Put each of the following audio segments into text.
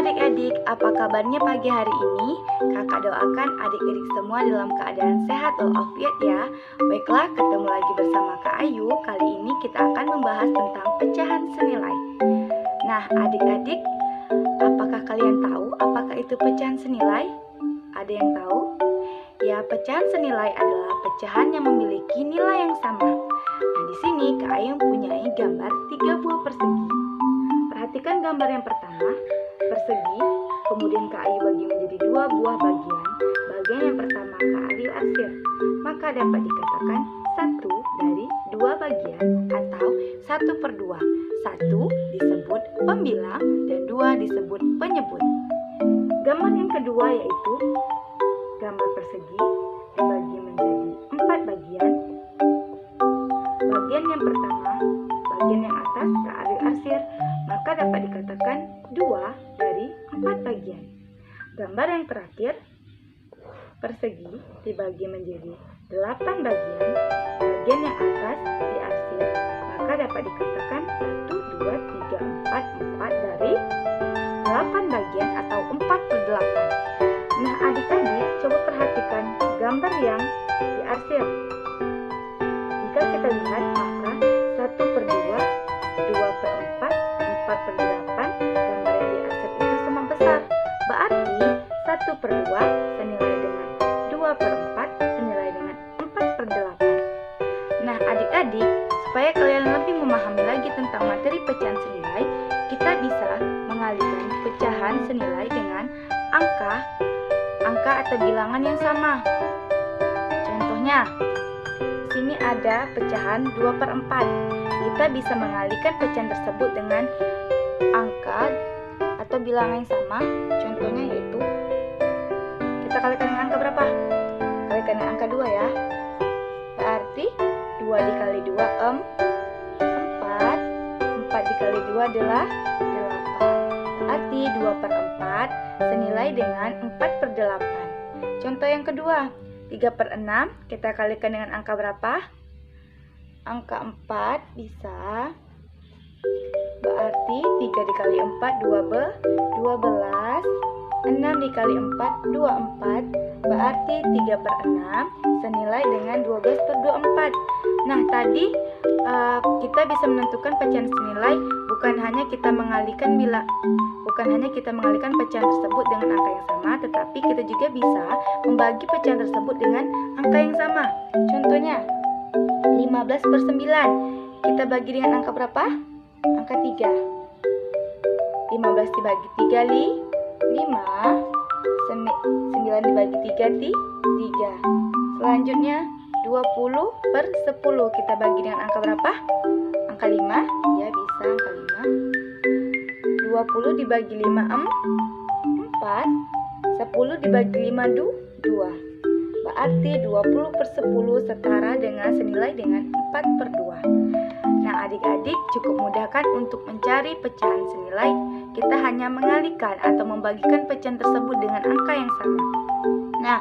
adik-adik, apa kabarnya pagi hari ini? Kakak doakan adik-adik semua dalam keadaan sehat walafiat ya. Baiklah, ketemu lagi bersama Kak Ayu. Kali ini kita akan membahas tentang pecahan senilai. Nah, adik-adik, apakah kalian tahu apakah itu pecahan senilai? Ada yang tahu? Ya, pecahan senilai adalah pecahan yang memiliki nilai yang sama. Nah, di sini Kak Ayu mempunyai gambar 3 buah persegi. Perhatikan gambar yang pertama, persegi, kemudian Kak Ayu bagi menjadi 2 buah bagian. Bagian yang pertama Kak Ayu arsir, maka dapat dikatakan 1 dari 2 bagian atau 1/2. 1 disebut pembilang dan 2 disebut penyebut. Gambar yang kedua yaitu gambar persegi dibagi menjadi 4 bagian. Bagian yang pertama, bagian yang atas Kak Ayu arsir, maka dapat dikatakan 2 dari 4 bagian. Gambar yang terakhir, persegi dibagi menjadi 8 bagian. Bagian yang atas diarsir, maka dapat dikatakan 1, 2, 3, 4 dari 8 bagian atau 4/8. Nah, adik-adik coba perhatikan gambar yang diarsir. Jika kita lihat, maka 1/2, 2/4, 4/8, gambar yang diarsir itu sama besar. Berarti 1/2 senilai dengan 2/4 senilai dengan 4/8. Nah, adik-adik, supaya kalian lebih memahami lagi tentang materi pecahan senilai, kita bisa mengalihkan pecahan senilai dengan angka atau bilangan yang sama. Contohnya, sini ada pecahan 2/4. Kita bisa mengalihkan pecahan tersebut dengan angka atau bilangan yang sama. Contohnya yaitu kita kalikan dengan angka berapa? Kalikan dengan angka 2 ya. Berarti 2 dikali 2 4. 4 dikali 2 adalah 8. Berarti 2/4 senilai dengan 4/8. Contoh yang kedua, 3/6 kita kalikan dengan angka berapa? Angka 4 bisa, berarti 3 dikali 4 12, 6 dikali 4 24, berarti 3/6 senilai dengan 12/24. Nah, tadi kita bisa menentukan pecahan senilai bukan hanya kita mengalihkan pecahan tersebut dengan angka yang sama, tetapi kita juga bisa membagi pecahan tersebut dengan angka yang sama. Contohnya 15/9 kita bagi dengan angka berapa? Angka 3. 15 dibagi 3 5, 9 dibagi 3 3. Selanjutnya 20/10 kita bagi dengan angka berapa? Angka 5, ya bisa angka 5. 20 dibagi 5 4, 10 dibagi 5 2. Berarti 20/10 setara dengan senilai dengan 4/2. Nah, adik-adik cukup mudah kan untuk mencari pecahan senilai. Kita hanya mengalihkan atau membagikan pecahan tersebut dengan angka yang sama. Nah,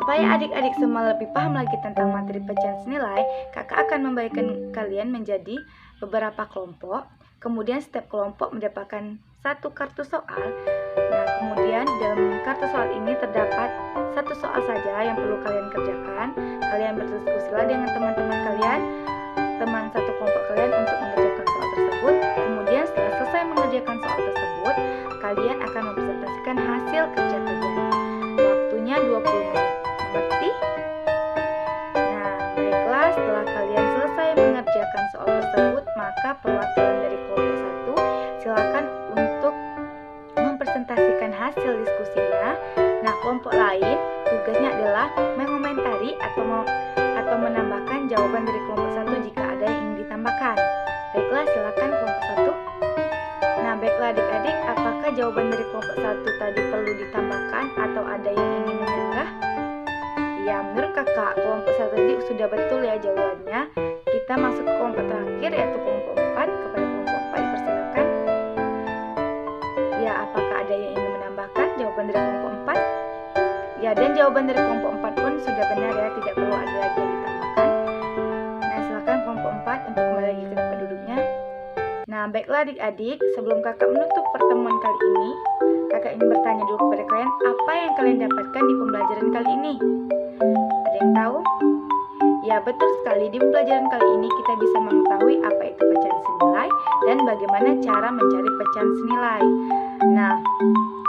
supaya adik-adik semua lebih paham lagi tentang materi pecahan senilai, kakak akan membagikan kalian menjadi beberapa kelompok. Kemudian setiap kelompok mendapatkan 1 kartu soal. Nah, kemudian dalam kartu soal ini terdapat 1 soal saja yang perlu kalian kerjakan. Kalian berdiskusilah dengan teman-teman kalian, teman satu kelompok kalian untuk mengerjakan soal tersebut. Kemudian setelah selesai mengerjakan soal tersebut, kalian akan mempresentasikan hasil kerja kalian. Waktunya 20 menit. Mengerti? Nah, baiklah, setelah kalian selesai mengerjakan soal tersebut, maka perwakilan dari kelompok 1 silakan untuk mempresentasikan hasil diskusinya. Nah, kelompok lain tugasnya adalah mengomentari atau menambahkan jawaban dari kelompok 1 jika ada yang ingin ditambahkan. Baiklah, silakan kelompok 1. Nah, baiklah adik-adik, apakah jawaban dari kelompok 1 tadi perlu ditambahkan atau ada yang ingin menyanggah? Ya, menurut kakak, kelompok 1 tadi sudah betul ya jawabannya. Kita masuk ke kelompok terakhir yaitu kelompok 4. Kepada kelompok 4 dipersilakan. Ya, apakah ada yang ingin menambahkan jawaban dari kelompok 4? Ya, dan jawaban dari kelompok 4 pun sudah benar ya, tidak perlu ada lagi yang ditambahkan. Nah, silakan kelompok 4 untuk kembali lagi ke tempat duduknya. Nah, baiklah adik-adik, sebelum kakak menutup pertemuan kali ini, kakak kalian dapatkan di pembelajaran kali ini? Ada yang tahu? Ya, betul sekali. Di pembelajaran kali ini kita bisa mengetahui apa itu pecahan senilai dan bagaimana cara mencari pecahan senilai. Nah,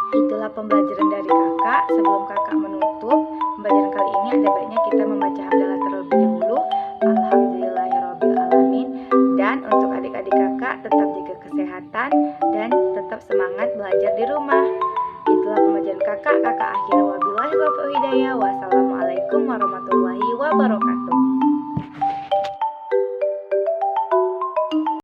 itulah pembelajaran dari kakak. Sebelum kakak menutup pembelajaran kali ini, ada baiknya kita membaca hamdalah terlebih dahulu. Alhamdulillahirrabbilalamin. Dan untuk adik-adik kakak, tetap jaga kesehatan dan tetap semangat belajar di rumah. Itulah pembelajaran kakak. Kakak akhiri wabillahi taufiq hidayah. Wassalamualaikum warahmatullahi wabarakatuh.